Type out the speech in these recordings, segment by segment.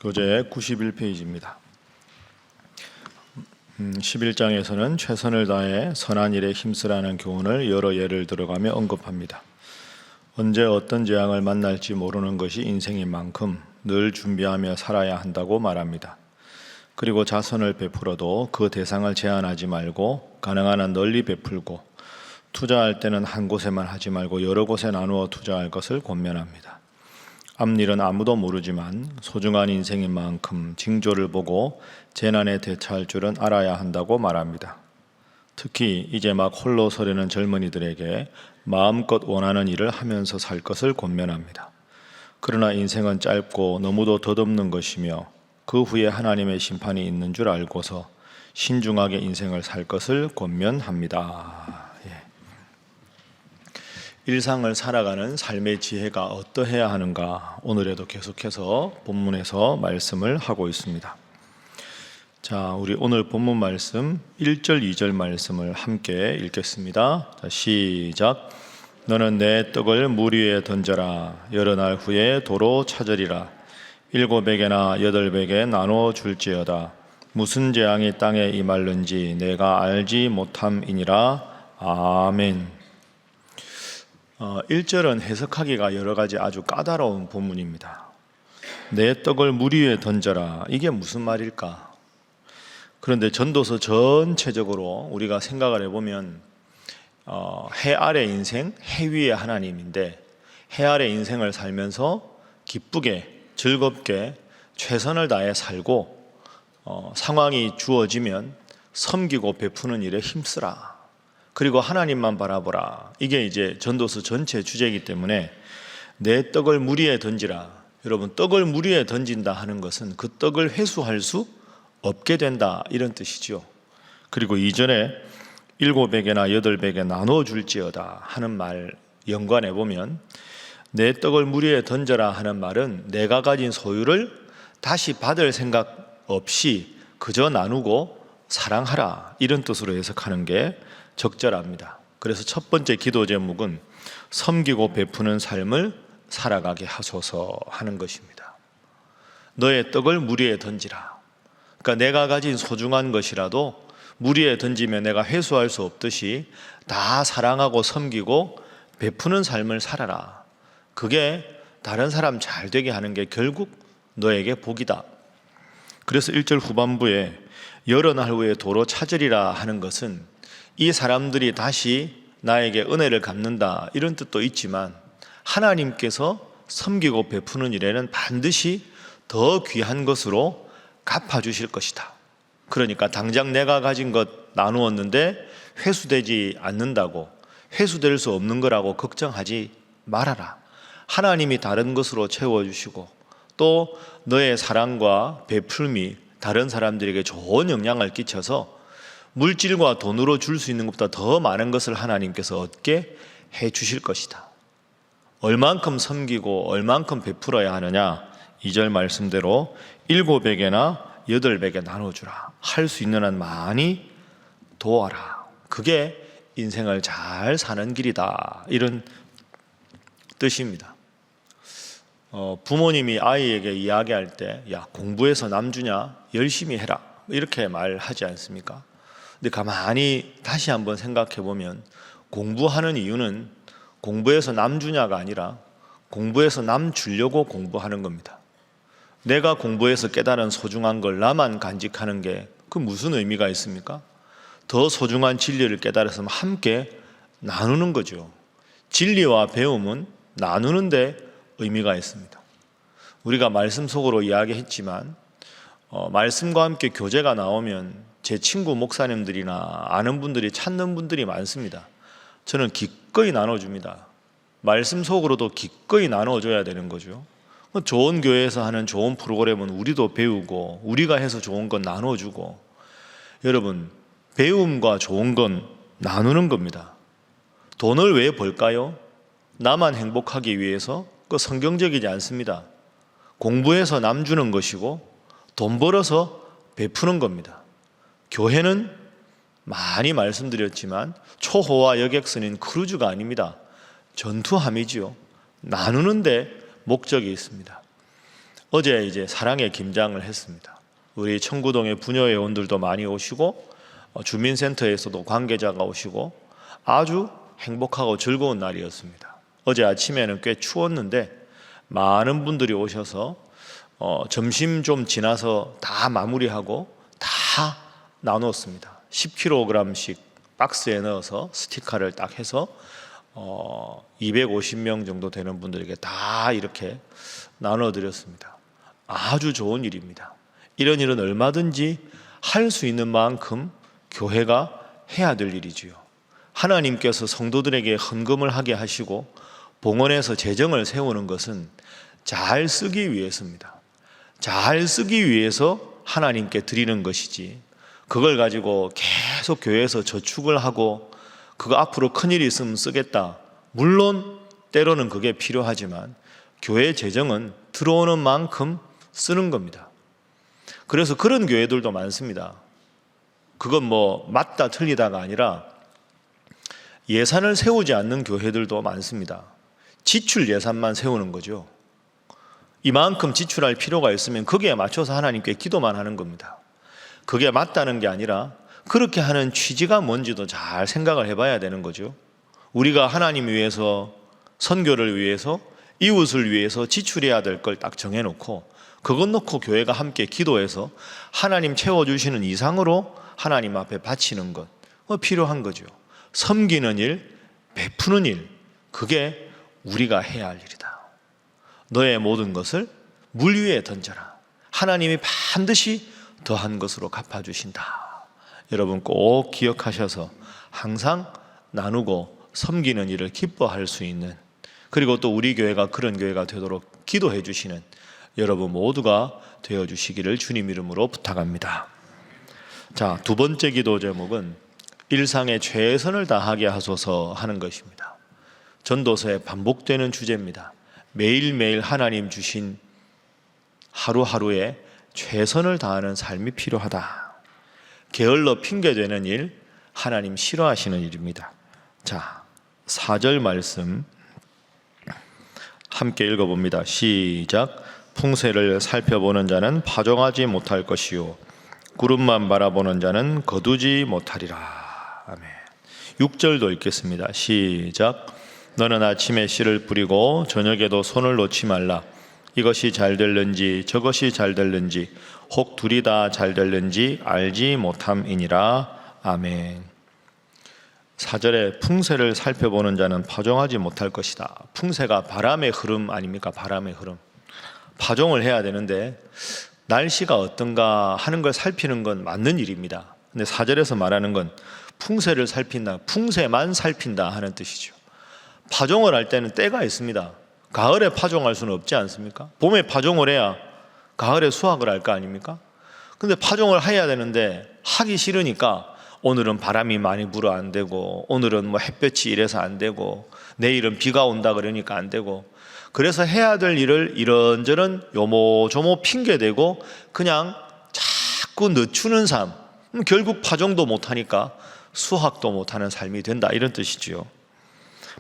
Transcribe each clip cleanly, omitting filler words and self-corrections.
교재 91페이지입니다. 11장에서는 최선을 다해 선한 일에 힘쓰라는 교훈을 여러 예를 들어가며 언급합니다. 언제 어떤 재앙을 만날지 모르는 것이 인생인 만큼 늘 준비하며 살아야 한다고 말합니다. 그리고 자선을 베풀어도 그 대상을 제한하지 말고 가능한 한 널리 베풀고 투자할 때는 한 곳에만 하지 말고 여러 곳에 나누어 투자할 것을 권면합니다. 앞일은 아무도 모르지만 소중한 인생인 만큼 징조를 보고 재난에 대처할 줄은 알아야 한다고 말합니다. 특히 이제 막 홀로 서려는 젊은이들에게 마음껏 원하는 일을 하면서 살 것을 권면합니다. 그러나 인생은 짧고 너무도 덧없는 것이며 그 후에 하나님의 심판이 있는 줄 알고서 신중하게 인생을 살 것을 권면합니다. 일상을 살아가는 삶의 지혜가 어떠해야 하는가, 오늘에도 계속해서 본문에서 말씀을 하고 있습니다. 자, 우리 오늘 본문 말씀 1절 2절 말씀을 함께 읽겠습니다. 자, 시작. 너는 내 떡을 물 위에 던져라. 여러 날 후에 도로 찾으리라. 7배개나 8배개 나눠 줄지어다. 무슨 재앙이 땅에 임할는지 내가 알지 못함이니라. 아멘. 1절은 해석하기가 여러 가지 아주 까다로운 본문입니다. 내 떡을 물 위에 던져라. 이게 무슨 말일까? 그런데 전도서 전체적으로 우리가 생각을 해보면 해 아래 인생, 해 위의 하나님인데 해 아래 인생을 살면서 기쁘게 즐겁게 최선을 다해 살고 상황이 주어지면 섬기고 베푸는 일에 힘쓰라. 그리고 하나님만 바라보라. 이게 이제 전도서 전체 주제이기 때문에 내 떡을 물 위에 던지라. 여러분, 떡을 물 위에 던진다 하는 것은 그 떡을 회수할 수 없게 된다, 이런 뜻이죠. 그리고 이전에 7배개나 8배개 나눠 줄지어다 하는 말 연관해 보면 내 떡을 물 위에 던져라 하는 말은 내가 가진 소유를 다시 받을 생각 없이 그저 나누고 사랑하라, 이런 뜻으로 해석하는 게 적절합니다. 그래서 첫 번째 기도 제목은 섬기고 베푸는 삶을 살아가게 하소서 하는 것입니다. 너의 떡을 물 위에 던지라. 그러니까 내가 가진 소중한 것이라도 물 위에 던지면 내가 회수할 수 없듯이 다 사랑하고 섬기고 베푸는 삶을 살아라. 그게 다른 사람 잘 되게 하는 게 결국 너에게 복이다. 그래서 1절 후반부에 여러 날 후에 도로 찾으리라 하는 것은 이 사람들이 다시 나에게 은혜를 갚는다, 이런 뜻도 있지만 하나님께서 섬기고 베푸는 일에는 반드시 더 귀한 것으로 갚아주실 것이다. 그러니까 당장 내가 가진 것 나누었는데 회수되지 않는다고, 회수될 수 없는 거라고 걱정하지 말아라. 하나님이 다른 것으로 채워주시고 또 너의 사랑과 베풀미 다른 사람들에게 좋은 영향을 끼쳐서 물질과 돈으로 줄 수 있는 것보다 더 많은 것을 하나님께서 얻게 해 주실 것이다. 얼만큼 섬기고 얼만큼 베풀어야 하느냐? 2절 말씀대로 7배개나 8배개 나눠주라. 할 수 있는 한 많이 도와라. 그게 인생을 잘 사는 길이다, 이런 뜻입니다. 부모님이 아이에게 이야기할 때 야, 공부해서 남 주냐? 열심히 해라, 이렇게 말하지 않습니까? 근데 가만히 다시 한번 생각해 보면 공부하는 이유는 공부해서 남 주냐가 아니라 공부해서 남 주려고 공부하는 겁니다. 내가 공부해서 깨달은 소중한 걸 나만 간직하는 게 그 무슨 의미가 있습니까? 더 소중한 진리를 깨달았으면 함께 나누는 거죠. 진리와 배움은 나누는데 의미가 있습니다. 우리가 말씀 속으로 이야기했지만 말씀과 함께 교제가 나오면 제 친구 목사님들이나 아는 분들이 찾는 분들이 많습니다. 저는 기꺼이 나눠줍니다. 말씀 속으로도 기꺼이 나눠줘야 되는 거죠. 좋은 교회에서 하는 좋은 프로그램은 우리도 배우고 우리가 해서 좋은 건 나눠주고, 여러분, 배움과 좋은 건 나누는 겁니다. 돈을 왜 벌까요? 나만 행복하기 위해서? 그거 성경적이지 않습니다. 공부해서 남 주는 것이고 돈 벌어서 베푸는 겁니다. 교회는 많이 말씀드렸지만 초호화 여객선인 크루즈가 아닙니다. 전투함이지요. 나누는데 목적이 있습니다. 어제 이제 사랑의 김장을 했습니다. 우리 청구동의 부녀 회원들도 많이 오시고 주민센터에서도 관계자가 오시고 아주 행복하고 즐거운 날이었습니다. 어제 아침에는 꽤 추웠는데 많은 분들이 오셔서 점심 좀 지나서 다 마무리하고 다 나눴습니다. 10kg씩 박스에 넣어서 스티커를 딱 해서 250명 정도 되는 분들에게 다 이렇게 나눠드렸습니다. 아주 좋은 일입니다. 이런 일은 얼마든지 할 수 있는 만큼 교회가 해야 될 일이지요. 하나님께서 성도들에게 헌금을 하게 하시고 봉헌해서 재정을 세우는 것은 잘 쓰기 위해서입니다. 잘 쓰기 위해서 하나님께 드리는 것이지, 그걸 가지고 계속 교회에서 저축을 하고 그거 앞으로 큰일이 있으면 쓰겠다. 물론 때로는 그게 필요하지만 교회 재정은 들어오는 만큼 쓰는 겁니다. 그래서 그런 교회들도 많습니다. 그건 뭐 맞다 틀리다가 아니라 예산을 세우지 않는 교회들도 많습니다. 지출 예산만 세우는 거죠. 이만큼 지출할 필요가 있으면 거기에 맞춰서 하나님께 기도만 하는 겁니다. 그게 맞다는 게 아니라 그렇게 하는 취지가 뭔지도 잘 생각을 해봐야 되는 거죠. 우리가 하나님 위해서, 선교를 위해서, 이웃을 위해서 지출해야 될 걸 딱 정해놓고 그것 놓고 교회가 함께 기도해서 하나님 채워주시는 이상으로 하나님 앞에 바치는 것 필요한 거죠. 섬기는 일, 베푸는 일, 그게 우리가 해야 할 일이다. 너의 모든 것을 물 위에 던져라. 하나님이 반드시 더한 것으로 갚아주신다. 여러분 꼭 기억하셔서 항상 나누고 섬기는 일을 기뻐할 수 있는, 그리고 또 우리 교회가 그런 교회가 되도록 기도해 주시는 여러분 모두가 되어주시기를 주님 이름으로 부탁합니다. 자, 두 번째 기도 제목은 일상에 최선을 다하게 하소서 하는 것입니다. 전도서에 반복되는 주제입니다. 매일매일 하나님 주신 하루하루에 최선을 다하는 삶이 필요하다. 게을러 핑계대는 일, 하나님 싫어하시는 일입니다. 자, 4절 말씀 함께 읽어봅니다. 시작. 풍세를 살펴보는 자는 파종하지 못할 것이요 구름만 바라보는 자는 거두지 못하리라. 아멘. 6절도 읽겠습니다. 시작. 너는 아침에 씨를 뿌리고 저녁에도 손을 놓지 말라. 이것이 잘 될는지 저것이 잘 될는지 혹 둘이 다 잘 될는지 알지 못함이니라. 아멘. 4절에 풍세를 살펴보는 자는 파종하지 못할 것이다. 풍세가 바람의 흐름 아닙니까? 바람의 흐름. 파종을 해야 되는데 날씨가 어떤가 하는 걸 살피는 건 맞는 일입니다. 근데 4절에서 말하는 건 풍세를 살핀다, 풍세만 살핀다 하는 뜻이죠. 파종을 할 때는 때가 있습니다. 가을에 파종할 수는 없지 않습니까? 봄에 파종을 해야 가을에 수확을 할 거 아닙니까? 근데 파종을 해야 되는데 하기 싫으니까 오늘은 바람이 많이 불어 안 되고, 오늘은 뭐 햇볕이 이래서 안 되고, 내일은 비가 온다 그러니까 안 되고, 그래서 해야 될 일을 이런저런 요모조모 핑계대고 그냥 자꾸 늦추는 삶, 결국 파종도 못하니까 수확도 못하는 삶이 된다, 이런 뜻이지요.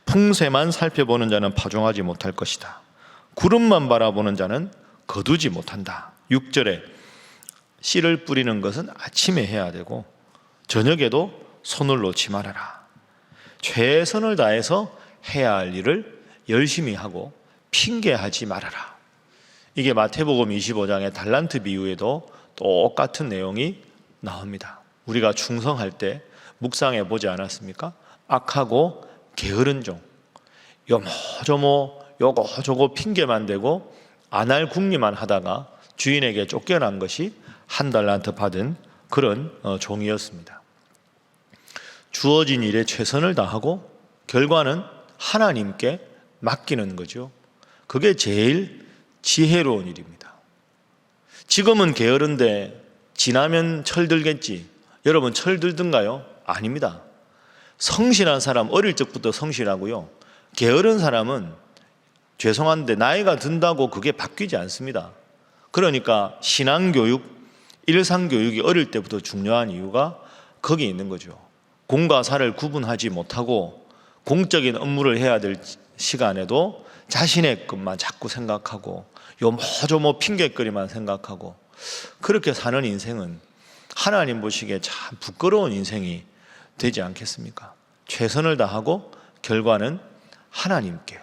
풍세만 살펴보는 자는 파종하지 못할 것이다. 구름만 바라보는 자는 거두지 못한다. 6절에 씨를 뿌리는 것은 아침에 해야 되고 저녁에도 손을 놓지 말아라. 최선을 다해서 해야 할 일을 열심히 하고 핑계하지 말아라. 이게 마태복음 25장의 달란트 비유에도 똑같은 내용이 나옵니다. 우리가 충성할 때 묵상해 보지 않았습니까? 악하고 게으른 종, 요모조모 요거저거 핑계만 대고 안 할 궁리만 하다가 주인에게 쫓겨난 것이 한 달란트 받은 그런 종이었습니다. 주어진 일에 최선을 다하고 결과는 하나님께 맡기는 거죠. 그게 제일 지혜로운 일입니다. 지금은 게으른데 지나면 철들겠지. 여러분 철들든가요? 아닙니다. 성실한 사람 어릴 적부터 성실하고요, 게으른 사람은 죄송한데 나이가 든다고 그게 바뀌지 않습니다. 그러니까 신앙교육, 일상교육이 어릴 때부터 중요한 이유가 거기 있는 거죠. 공과 사를 구분하지 못하고 공적인 업무를 해야 될 시간에도 자신의 것만 자꾸 생각하고 요모조모 핑계거리만 생각하고 그렇게 사는 인생은 하나님 보시기에 참 부끄러운 인생이 되지 않겠습니까? 최선을 다하고 결과는 하나님께.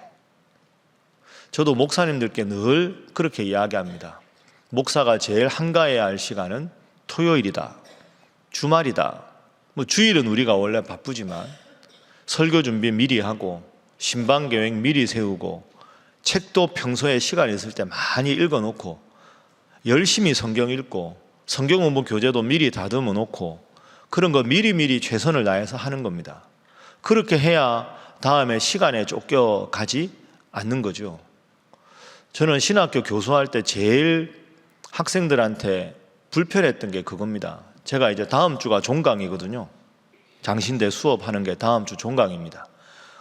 저도 목사님들께 늘 그렇게 이야기합니다. 목사가 제일 한가해야 할 시간은 토요일이다, 주말이다. 주일은 우리가 원래 바쁘지만 설교 준비 미리 하고 신방 계획 미리 세우고 책도 평소에 시간 있을 때 많이 읽어놓고 열심히 성경 읽고 성경 공부 교재도 미리 다듬어 놓고 그런 거 미리미리 최선을 다해서 하는 겁니다. 그렇게 해야 다음에 시간에 쫓겨가지 않는 거죠. 저는 신학교 교수할 때 제일 학생들한테 불편했던 게 그겁니다. 제가 이제 다음 주가 종강이거든요. 장신대 수업하는 게 다음 주 종강입니다.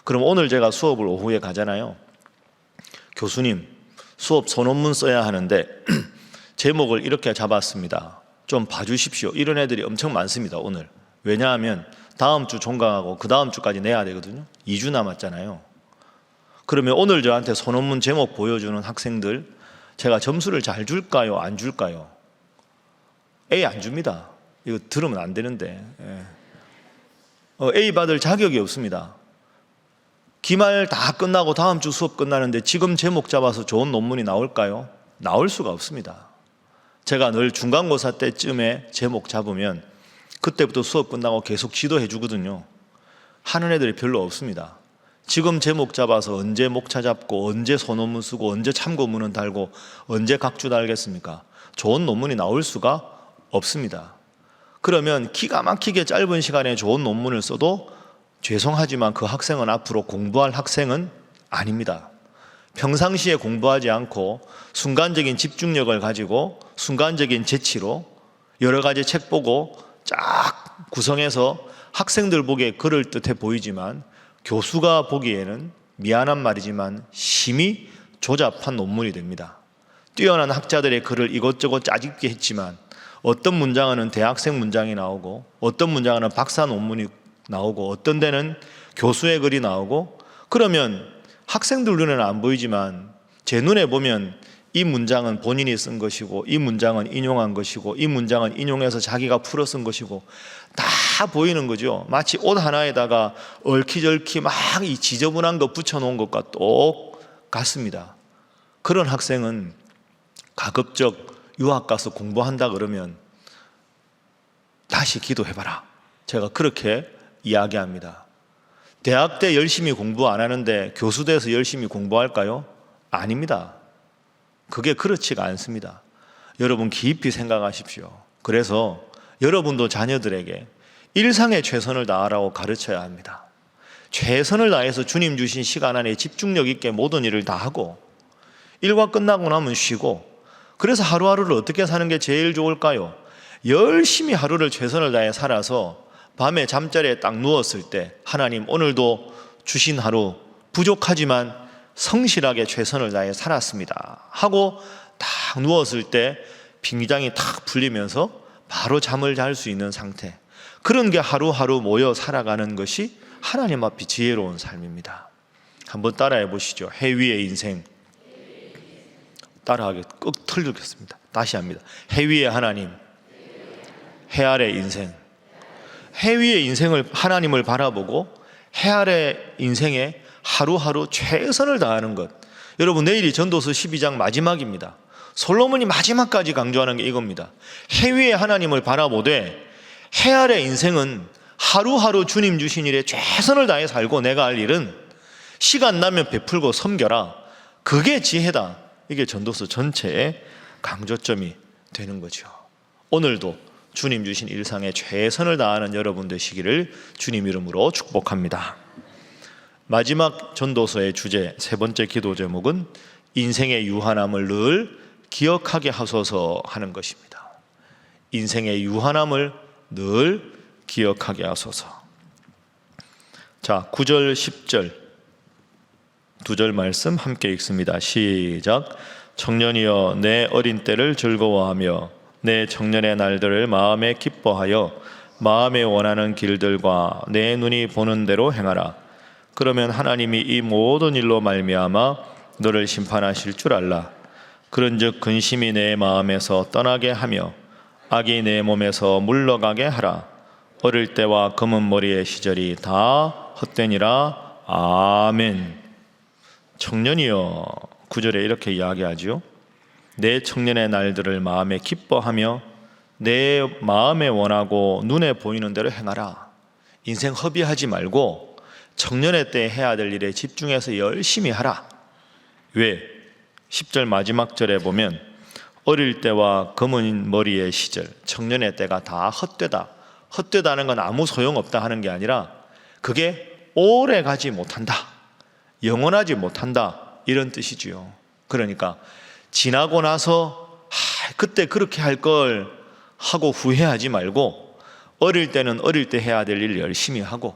그럼 오늘 제가 수업을 오후에 가잖아요. 교수님, 수업 소논문 써야 하는데 제목을 이렇게 잡았습니다. 좀 봐주십시오. 이런 애들이 엄청 많습니다, 오늘. 왜냐하면 다음 주 종강하고 그 다음 주까지 내야 되거든요. 2주 남았잖아요. 그러면 오늘 저한테 소논문 제목 보여주는 학생들, 제가 점수를 잘 줄까요? 안 줄까요? A 안 줍니다. 이거 들으면 안 되는데. A 받을 자격이 없습니다. 기말 다 끝나고 다음 주 수업 끝나는데 지금 제목 잡아서 좋은 논문이 나올까요? 나올 수가 없습니다. 제가 늘 중간고사 때쯤에 제목 잡으면 그때부터 수업 끝나고 계속 지도해 주거든요. 하는 애들이 별로 없습니다. 지금 제목 잡아서 언제 목차 잡고 언제 소논문 쓰고 언제 참고문은 달고 언제 각주 달겠습니까? 좋은 논문이 나올 수가 없습니다. 그러면 기가 막히게 짧은 시간에 좋은 논문을 써도 죄송하지만 그 학생은 앞으로 공부할 학생은 아닙니다. 평상시에 공부하지 않고 순간적인 집중력을 가지고 순간적인 재치로 여러 가지 책 보고 쫙 구성해서 학생들 보기에 그럴듯해 보이지만 교수가 보기에는 미안한 말이지만 심히 조잡한 논문이 됩니다. 뛰어난 학자들의 글을 이것저것 짜집기 했지만 어떤 문장은 대학생 문장이 나오고 어떤 문장은 박사 논문이 나오고 어떤 데는 교수의 글이 나오고 그러면 학생들 눈에는 안 보이지만 제 눈에 보면 이 문장은 본인이 쓴 것이고 이 문장은 인용한 것이고 이 문장은 인용해서 자기가 풀어 쓴 것이고 다 보이는 거죠. 마치 옷 하나에다가 얽히절키 막 이 지저분한 거 붙여놓은 것과 똑같습니다. 그런 학생은 가급적 유학 가서 공부한다 그러면 다시 기도해봐라. 제가 그렇게 이야기합니다. 대학 때 열심히 공부 안 하는데 교수 돼서 열심히 공부할까요? 아닙니다. 그게 그렇지가 않습니다. 여러분 깊이 생각하십시오. 그래서 여러분도 자녀들에게 일상에 최선을 다하라고 가르쳐야 합니다. 최선을 다해서 주님 주신 시간 안에 집중력 있게 모든 일을 다 하고 일과 끝나고 나면 쉬고 그래서 하루하루를 어떻게 사는 게 제일 좋을까요? 열심히 하루를 최선을 다해 살아서 밤에 잠자리에 딱 누웠을 때 하나님 오늘도 주신 하루 부족하지만 성실하게 최선을 다해 살았습니다 하고 딱 누웠을 때 빙장이 탁 풀리면서 바로 잠을 잘 수 있는 상태, 그런 게 하루하루 모여 살아가는 것이 하나님 앞이 지혜로운 삶입니다. 한번 따라해 보시죠. 해 위의 인생. 따라하게 꼭 틀리겠습니다. 다시 합니다. 해 위의 하나님, 해 아래 인생. 해 위의 인생을 하나님을 바라보고 해 아래 인생에 하루하루 최선을 다하는 것. 여러분 내일이 전도서 12장 마지막입니다. 솔로몬이 마지막까지 강조하는 게 이겁니다. 해 위의 하나님을 바라보되 해 아래 인생은 하루하루 주님 주신 일에 최선을 다해 살고 내가 할 일은 시간 나면 베풀고 섬겨라. 그게 지혜다. 이게 전도서 전체의 강조점이 되는 거죠. 오늘도 주님 주신 일상에 최선을 다하는 여러분 되시기를 주님 이름으로 축복합니다. 마지막 전도서의 주제, 세 번째 기도 제목은 인생의 유한함을 늘 기억하게 하소서 하는 것입니다. 인생의 유한함을 늘 기억하게 하소서. 자, 9절 10절 두 절 말씀 함께 읽습니다. 시작. 청년이여 내 어린 때를 즐거워하며 내 청년의 날들을 마음에 기뻐하여 마음에 원하는 길들과 내 눈이 보는 대로 행하라. 그러면 하나님이 이 모든 일로 말미암아 너를 심판하실 줄 알라. 그런즉 근심이 내 마음에서 떠나게 하며 악이 내 몸에서 물러가게 하라. 어릴 때와 검은 머리의 시절이 다 헛되니라. 아멘. 청년이여, 9절에 이렇게 이야기하죠. 내 청년의 날들을 마음에 기뻐하며 내 마음에 원하고 눈에 보이는 대로 행하라. 인생 허비하지 말고 청년의 때 해야 될 일에 집중해서 열심히 하라. 왜? 10절 마지막 절에 보면 어릴 때와 검은 머리의 시절, 청년의 때가 다 헛되다. 헛되다는 건 아무 소용없다 하는 게 아니라 그게 오래 가지 못한다, 영원하지 못한다, 이런 뜻이지요. 그러니까 지나고 나서 그때 그렇게 할 걸 하고 후회하지 말고 어릴 때는 어릴 때 해야 될 일 열심히 하고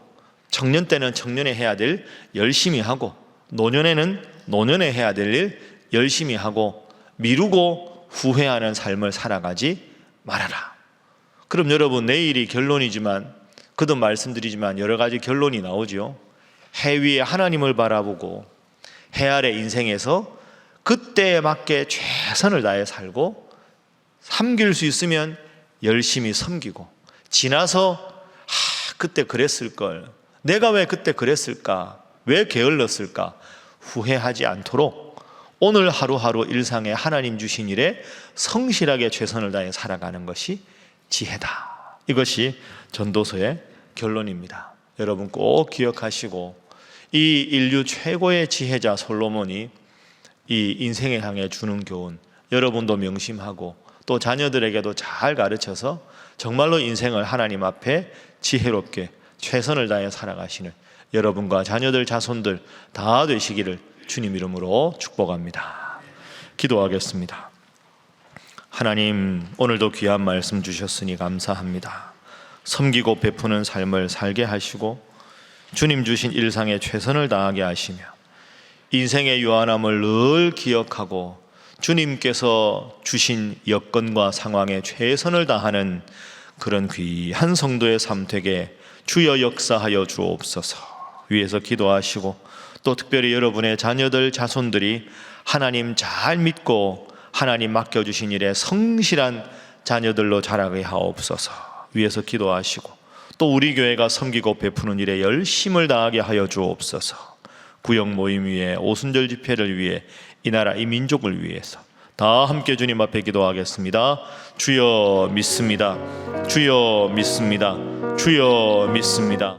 청년 때는 청년에 해야 될 열심히 하고 노년에는 노년에 해야 될 일 열심히 하고 미루고 후회하는 삶을 살아가지 말아라. 그럼 여러분, 내일이 결론이지만 그도 말씀드리지만 여러 가지 결론이 나오죠. 해 위에 하나님을 바라보고 해 아래 인생에서 그때에 맞게 최선을 다해 살고 섬길 수 있으면 열심히 섬기고 지나서 그때 그랬을걸, 내가 왜 그때 그랬을까, 왜 게을렀을까 후회하지 않도록 오늘 하루하루 일상에 하나님 주신 일에 성실하게 최선을 다해 살아가는 것이 지혜다. 이것이 전도서의 결론입니다. 여러분 꼭 기억하시고 이 인류 최고의 지혜자 솔로몬이 이 인생에 향해 주는 교훈 여러분도 명심하고 또 자녀들에게도 잘 가르쳐서 정말로 인생을 하나님 앞에 지혜롭게 최선을 다해 살아가시는 여러분과 자녀들 자손들 다 되시기를 주님 이름으로 축복합니다. 기도하겠습니다. 하나님, 오늘도 귀한 말씀 주셨으니 감사합니다. 섬기고 베푸는 삶을 살게 하시고 주님 주신 일상에 최선을 다하게 하시며 인생의 유한함을 늘 기억하고 주님께서 주신 여건과 상황에 최선을 다하는 그런 귀한 성도의 삶 되게 주여 역사하여 주옵소서. 위에서 기도하시고 또 특별히 여러분의 자녀들 자손들이 하나님 잘 믿고 하나님 맡겨주신 일에 성실한 자녀들로 자라게 하옵소서. 위에서 기도하시고 또 우리 교회가 섬기고 베푸는 일에 열심을 다하게 하여 주옵소서. 구역 모임 위에 오순절 집회를 위해 이 나라 이 민족을 위해서 다 함께 주님 앞에 기도하겠습니다. 주여 믿습니다. 주여 믿습니다. 주여 믿습니다.